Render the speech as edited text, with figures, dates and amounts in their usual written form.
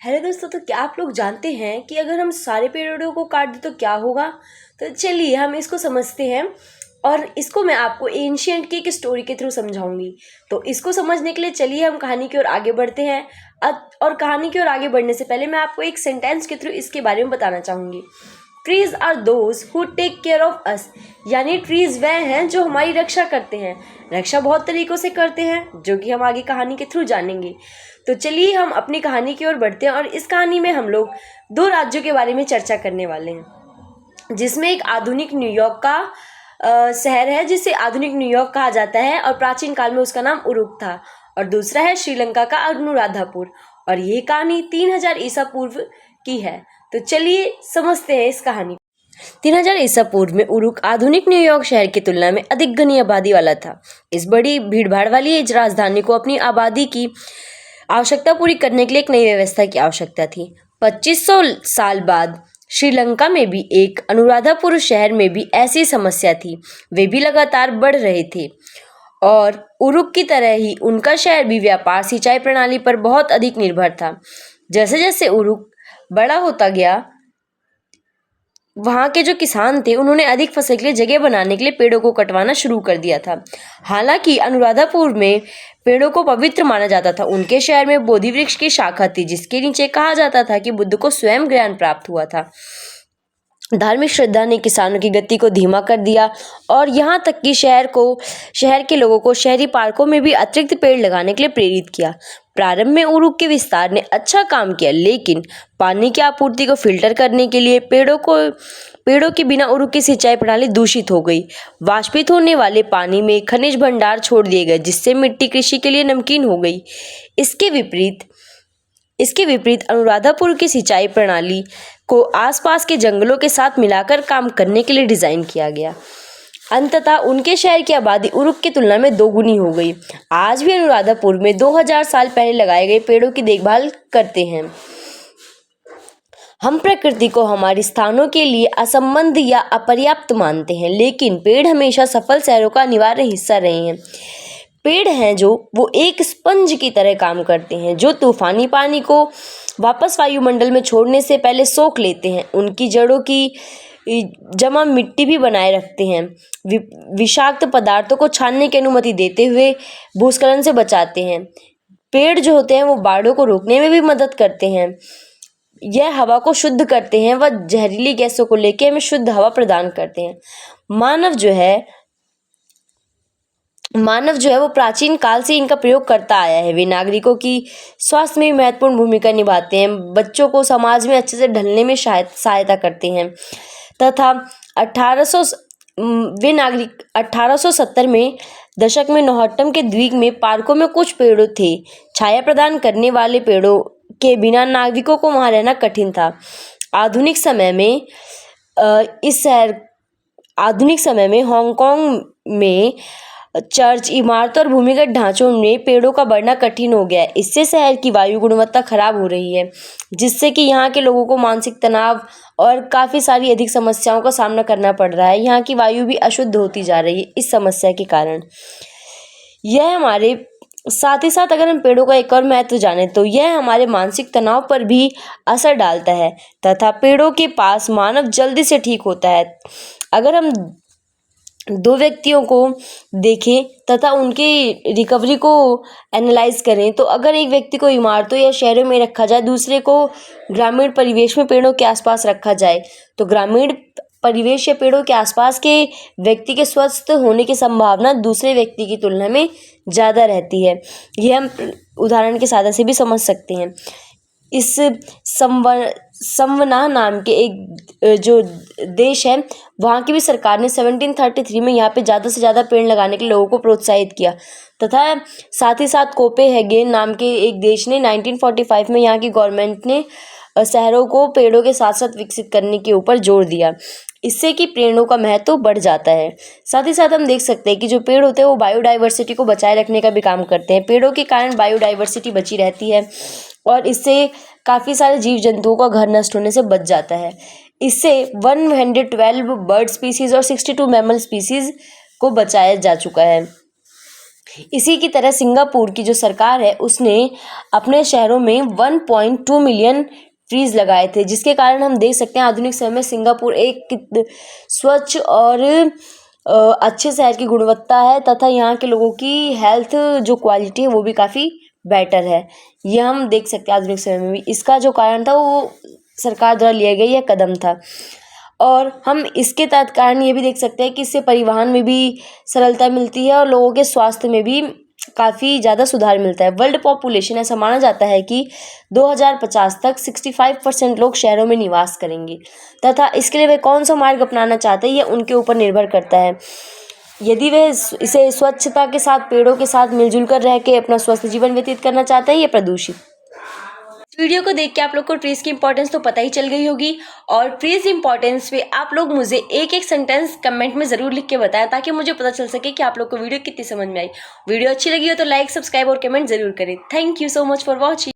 Hello दोस्तों, तो क्या आप लोग जानते हैं कि अगर हम सारे पेड़ों को काट दें तो क्या होगा। तो चलिए हम इसको समझते हैं और इसको मैं आपको एंशियंट की एक स्टोरी के थ्रू समझाऊंगी। तो इसको समझने के लिए चलिए हम कहानी की ओर आगे बढ़ते हैं। और कहानी की ओर आगे बढ़ने से पहले मैं आपको एक सेंटेंस के थ्रू इसके बारे में बताना चाहूँगी। Trees are those who take care of us, यानी ट्रीज वह हैं जो हमारी रक्षा करते हैं। रक्षा बहुत तरीकों से करते हैं जो कि हम आगे कहानी के थ्रू जानेंगे। तो चलिए हम अपनी कहानी की ओर बढ़ते हैं और इस कहानी में हम लोग दो राज्यों के बारे में चर्चा करने वाले हैं, जिसमें एक आधुनिक न्यूयॉर्क का शहर है जिसे आधुनिक न्यूयॉर्क कहा जाता है और प्राचीन काल में उसका नाम उरुक था, और दूसरा है श्रीलंका का अनुराधापुर, और ये कहानी 3000 ईसा पूर्व की है। तो चलिए समझते हैं इस कहानी। 3000 ईसा पूर्व में उरुक आधुनिक न्यूयॉर्क शहर की तुलना में अधिक घनी आबादी वाला था। इस बड़ी भीड़भाड़ वाली इस राजधानी को अपनी आबादी की आवश्यकता पूरी करने के लिए एक नई व्यवस्था की आवश्यकता थी। 2500 साल बाद श्रीलंका में भी एक अनुराधापुर शहर में भी ऐसी समस्या थी। वे भी लगातार बढ़ रहे थे और उरुक की तरह ही उनका शहर भी व्यापार सिंचाई प्रणाली पर बहुत अधिक निर्भर था। जैसे जैसे उरुक बड़ा होता गया, वहाँ के जो किसान थे उन्होंने अधिक फसल के लिए जगह बनाने के लिए पेड़ों को कटवाना शुरू कर दिया था। हालांकि अनुराधापुर में पेड़ों को पवित्र माना जाता था। उनके शहर में बोधि वृक्ष की शाखा थी जिसके नीचे कहा जाता था कि बुद्ध को स्वयं ज्ञान प्राप्त हुआ था। धार्मिक श्रद्धा ने किसानों की गति को धीमा कर दिया और यहाँ तक कि शहर के लोगों को शहरी पार्कों में भी अतिरिक्त पेड़ लगाने के लिए प्रेरित किया। प्रारंभ में उरुक के विस्तार ने अच्छा काम किया, लेकिन पानी की आपूर्ति को फिल्टर करने के लिए पेड़ों के बिना उरुक की सिंचाई प्रणाली दूषित हो गई। वाष्पित होने वाले पानी में खनिज भंडार छोड़ दिए गए जिससे मिट्टी कृषि के लिए नमकीन हो गई। इसके विपरीत अनुराधापुर की सिंचाई प्रणाली को आसपास के जंगलों के साथ मिलाकर काम करने के लिए डिजाइन किया गया। अंततः उनके शहर की आबादी उरुक की तुलना में दोगुनी हो गई। आज भी अनुराधापुर में 2000 साल पहले लगाए गए पेड़ों की देखभाल करते हैं। हम प्रकृति को हमारे स्थानों के लिए असंबद्ध या अपर्याप्त मानते हैं, लेकिन पेड़ हमेशा सफल शहरों का अनिवार्य हिस्सा रहे हैं। पेड़ हैं जो वो एक स्पंज की तरह काम करते हैं जो तूफानी पानी को वापस वायुमंडल में छोड़ने से पहले सोख लेते हैं। उनकी जड़ों की जमा मिट्टी भी बनाए रखते हैं, विषाक्त पदार्थों को छानने की अनुमति देते हुए भूस्खलन से बचाते हैं। पेड़ जो होते हैं वो बाढ़ों को रोकने में भी मदद करते हैं। यह हवा को शुद्ध करते हैं व जहरीली गैसों को लेकर हमें शुद्ध हवा प्रदान करते हैं। मानव जो है वो प्राचीन काल से इनका प्रयोग करता आया है। वे नागरिकों की स्वास्थ्य में महत्वपूर्ण भूमिका निभाते हैं, बच्चों को समाज में अच्छे से ढलने में सहायता करते हैं तथा 1870 में दशक में नौहट्टम के द्वीप में पार्कों में कुछ पेड़ों थे। छाया प्रदान करने वाले पेड़ों के बिना नागरिकों को वहां रहना कठिन था। आधुनिक समय में हांगकांग में चर्च, इमारतों और भूमिगत ढांचों में पेड़ों का बढ़ना कठिन हो गया है। इससे शहर की वायु गुणवत्ता खराब हो रही है, जिससे कि यहाँ के लोगों को मानसिक तनाव और काफ़ी सारी अधिक समस्याओं का सामना करना पड़ रहा है। यहाँ की वायु भी अशुद्ध होती जा रही है इस समस्या के कारण। साथ ही साथ अगर हम पेड़ों का एक और महत्व जाने तो यह हमारे मानसिक तनाव पर भी असर डालता है तथा पेड़ों के पास मानव जल्दी से ठीक होता है। अगर हम दो व्यक्तियों को देखें तथा उनकी रिकवरी को एनालाइज करें तो अगर एक व्यक्ति को इमारतों या शहरों में रखा जाए, दूसरे को ग्रामीण परिवेश में पेड़ों के आसपास रखा जाए, तो ग्रामीण परिवेश या पेड़ों के आसपास के व्यक्ति के स्वस्थ होने की संभावना दूसरे व्यक्ति की तुलना में ज़्यादा रहती है। यह हम उदाहरण के साथ से भी समझ सकते हैं। इस संवना नाम के एक जो देश है, वहाँ की भी सरकार ने 1733 में यहाँ पे ज़्यादा से ज़्यादा पेड़ लगाने के लोगों को प्रोत्साहित किया तथा साथ ही साथ कोपेनहेगन नाम के एक देश ने 1945 में यहाँ की गवर्नमेंट ने शहरों को पेड़ों के साथ साथ विकसित करने के ऊपर जोर दिया। इससे कि पेड़ों का महत्व बढ़ जाता है। साथ ही साथ हम देख सकते हैं कि जो पेड़ होते हैं वो बायोडाइवर्सिटी को बचाए रखने का भी काम करते हैं। पेड़ों के कारण बायोडाइवर्सिटी बची रहती है और इससे काफ़ी सारे जीव जंतुओं का घर नष्ट होने से बच जाता है। इससे 112 बर्ड स्पीसीज और 62 मैमल स्पीसीज को बचाया जा चुका है। इसी की तरह सिंगापुर की जो सरकार है उसने अपने शहरों में 1.2 मिलियन ट्रीज लगाए थे, जिसके कारण हम देख सकते हैं आधुनिक समय में सिंगापुर एक स्वच्छ और अच्छे शहर की गुणवत्ता है तथा यहाँ के लोगों की हेल्थ जो क्वालिटी है वो भी काफ़ी बेटर है। यह हम देख सकते हैं आधुनिक समय में भी। इसका जो कारण था वो सरकार द्वारा लिया गया यह कदम था। और हम इसके तहत कारण ये भी देख सकते हैं कि इससे परिवहन में भी सरलता मिलती है और लोगों के स्वास्थ्य में भी काफ़ी ज़्यादा सुधार मिलता है। वर्ल्ड पॉपुलेशन ऐसा माना जाता है कि 2050 तक 65% लोग शहरों में निवास करेंगे तथा इसके लिए वे कौन सा मार्ग अपनाना चाहते हैं यह उनके ऊपर निर्भर करता है। यदि वे इसे स्वच्छता के साथ, पेड़ों के साथ मिलजुल कर रह के अपना स्वस्थ जीवन व्यतीत करना चाहते हैं या प्रदूषित। वीडियो को देख के आप लोग को ट्रीज की इंपॉर्टेंस तो पता ही चल गई होगी और ट्रीज इंपॉर्टेंस पे आप लोग मुझे एक एक सेंटेंस कमेंट में ज़रूर लिख के बताएं ताकि मुझे पता चल सके कि आप लोग को वीडियो कितनी समझ में आई। वीडियो अच्छी लगी हो तो लाइक, सब्सक्राइब और कमेंट ज़रूर करें। Thank you so much for watching.